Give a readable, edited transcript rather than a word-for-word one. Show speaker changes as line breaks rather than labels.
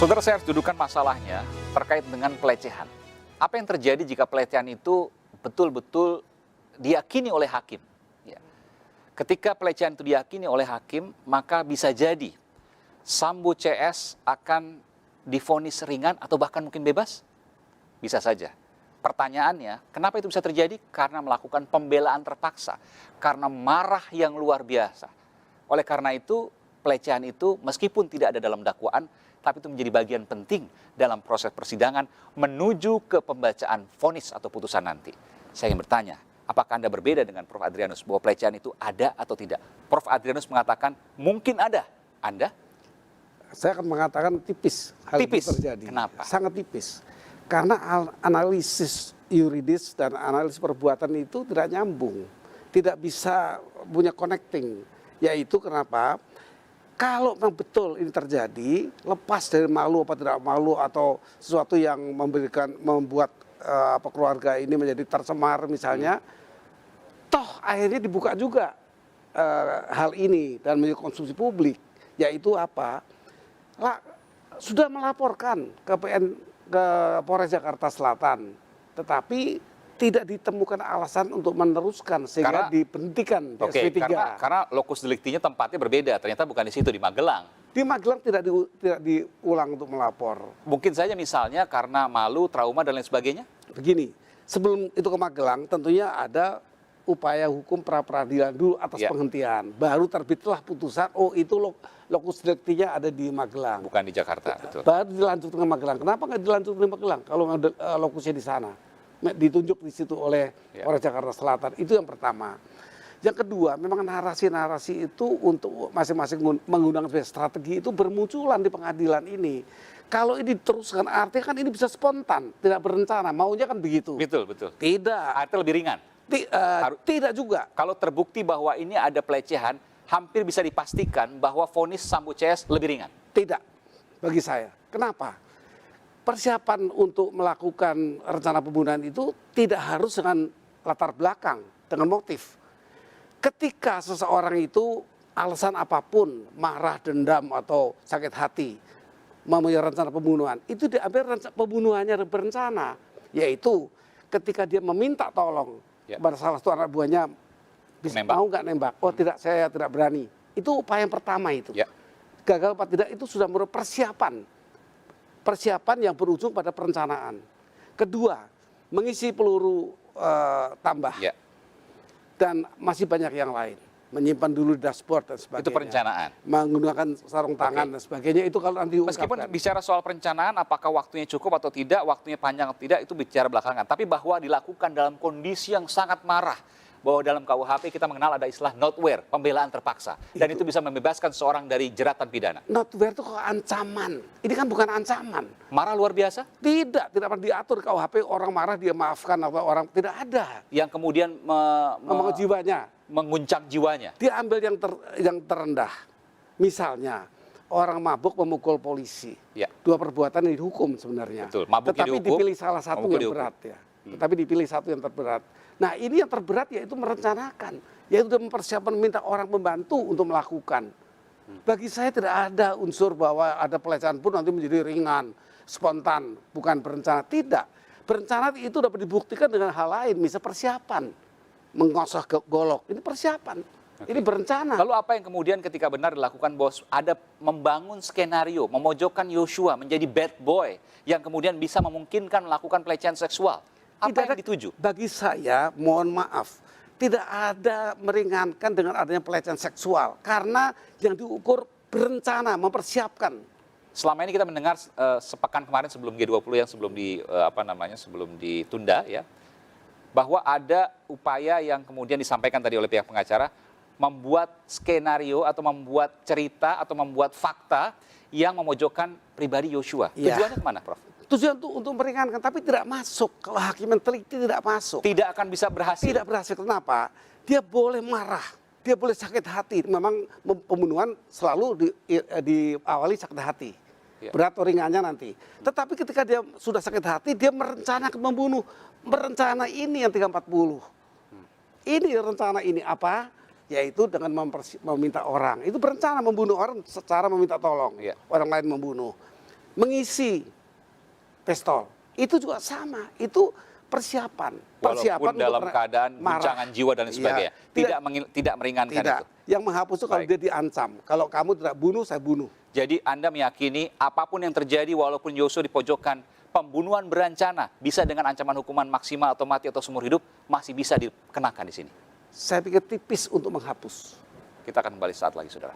Saudara, saya harus dudukan masalahnya terkait dengan pelecehan. Apa yang terjadi jika pelecehan itu betul-betul diyakini oleh hakim? Ya. Ketika pelecehan itu diyakini oleh hakim, maka bisa jadi Sambo CS akan divonis ringan atau bahkan mungkin bebas? Bisa saja. Pertanyaannya, kenapa itu bisa terjadi? Karena melakukan pembelaan terpaksa, karena marah yang luar biasa. Oleh karena itu, pelecehan itu meskipun tidak ada dalam dakwaan, tapi itu menjadi bagian penting dalam proses persidangan menuju ke pembacaan vonis atau putusan nanti. Saya ingin bertanya, apakah Anda berbeda dengan Prof. Adrianus bahwa pelecehan itu ada atau tidak? Prof. Adrianus mengatakan mungkin ada. Anda?
Saya akan mengatakan tipis hal
Tipis.
itu terjadi.
Kenapa?
Sangat tipis. Karena analisis yuridis dan analisis perbuatan itu tidak nyambung. Tidak bisa punya connecting. Yaitu kenapa? Kalau memang betul ini terjadi, lepas dari malu apa tidak malu atau sesuatu yang membuat keluarga ini menjadi tercemar misalnya, toh akhirnya dibuka juga hal ini dan menjadi konsumsi publik, yaitu apa? Sudah melaporkan ke Polres Jakarta Selatan, tetapi tidak ditemukan alasan untuk meneruskan sehingga diberhentikan SP3.
Karena lokus deliktinya tempatnya berbeda, ternyata bukan di situ, di Magelang.
Di Magelang tidak diulang untuk melapor.
Mungkin saja misalnya karena malu, trauma dan lain sebagainya.
Begini, sebelum itu ke Magelang tentunya ada upaya hukum pra-peradilan dulu atas penghentian. Baru terbitlah putusan, oh itu lokus deliktinya ada di Magelang.
Bukan di Jakarta, betul.
Baru dilanjutkan ke Magelang. Kenapa nggak dilanjutkan di Magelang kalau lokusnya di sana? Ditunjuk di situ oleh Polres Jakarta Selatan. Itu yang pertama. Yang kedua, memang narasi-narasi itu untuk masing-masing menggunakan strategi itu bermunculan di pengadilan ini. Kalau ini diteruskan, artinya kan ini bisa spontan, tidak berencana. Maunya kan begitu.
Betul, betul.
Tidak.
Artinya lebih ringan.
Tidak juga.
Kalau terbukti bahwa ini ada pelecehan, hampir bisa dipastikan bahwa vonis Sambo CS lebih ringan.
Tidak, bagi saya. Kenapa? Persiapan untuk melakukan rencana pembunuhan itu tidak harus dengan latar belakang, dengan motif. Ketika seseorang itu alasan apapun, marah, dendam, atau sakit hati, mempunyai rencana pembunuhan, itu diambil pembunuhannya berencana. Yaitu ketika dia meminta tolong kepada salah satu anak buahnya, mau nggak nembak? Oh tidak, saya tidak berani. Itu upaya yang pertama itu. Gagal apa tidak, itu sudah merupakan persiapan yang berujung pada perencanaan. Kedua, mengisi peluru tambah. Dan masih banyak yang lain. Menyimpan dulu dashboard dan sebagainya.
Itu perencanaan.
Menggunakan sarung tangan dan sebagainya. Itu kalau nanti diungkapkan.
Meskipun bicara soal perencanaan, apakah waktunya cukup atau tidak, waktunya panjang atau tidak, itu bicara belakangan. Tapi bahwa dilakukan dalam kondisi yang sangat marah. Bahwa dalam KUHP kita mengenal ada istilah notwear, pembelaan terpaksa. Dan itu bisa membebaskan seorang dari jeratan pidana.
Notwear itu kok ancaman. Ini kan bukan ancaman.
Marah luar biasa?
Tidak pernah diatur KUHP orang marah dia maafkan atau orang tidak ada.
Yang kemudian
jiwanya.
Menguncang jiwanya.
Dia ambil yang terendah. Misalnya orang mabuk memukul polisi. Dua perbuatan yang dihukum sebenarnya.
Betul. Mabuk
tetapi
dihukum,
dipilih salah satu yang berat ya. Tetapi dipilih satu yang terberat. Nah ini yang terberat yaitu merencanakan. Yaitu mempersiapkan minta orang membantu untuk melakukan. Bagi saya tidak ada unsur bahwa ada pelecehan pun nanti menjadi ringan, spontan, bukan berencana. Tidak. Berencana itu dapat dibuktikan dengan hal lain. Misal persiapan. Mengosok golok. Ini persiapan. Ini berencana.
Lalu apa yang kemudian ketika benar dilakukan bos? Ada membangun skenario, memojokkan Yosua menjadi bad boy. Yang kemudian bisa memungkinkan melakukan pelecehan seksual. Apa yang dituju?
Bagi saya, mohon maaf, tidak ada meringankan dengan adanya pelecehan seksual. Karena yang diukur berencana, mempersiapkan.
Selama ini kita mendengar sepekan kemarin sebelum G20 yang sebelum ditunda ya, bahwa ada upaya yang kemudian disampaikan tadi oleh pihak pengacara, membuat skenario atau membuat cerita atau membuat fakta yang memojokkan pribadi Yosua. Tujuannya kemana, Prof?
Tujuan untuk meringankan, tapi tidak masuk. Kalau hakim meneliti tidak masuk.
Tidak akan bisa berhasil.
Tidak berhasil. Kenapa? Dia boleh marah, dia boleh sakit hati. Memang pembunuhan selalu diawali sakit hati. Berat atau ringannya nanti. Tetapi ketika dia sudah sakit hati, dia merencanakan membunuh. Merencana ini yang 340. Ini rencana ini apa? Yaitu dengan meminta orang. Itu berencana membunuh orang secara meminta tolong. Orang lain membunuh. mengisi pistol. Itu juga sama, itu persiapan.
Walaupun dalam
untuk
keadaan
marah.
guncangan jiwa dan sebagainya.
Iya,
Tidak meringankan
tidak.
itu.
Yang menghapus itu kalau
Baik.
dia diancam. Kalau kamu tidak bunuh, saya bunuh.
Jadi Anda meyakini apapun yang terjadi walaupun Yosua dipojokkan, pembunuhan berencana bisa dengan ancaman hukuman maksimal atau mati atau seumur hidup masih bisa dikenakan di sini.
Saya pikir tipis untuk menghapus.
Kita akan kembali saat lagi, saudara.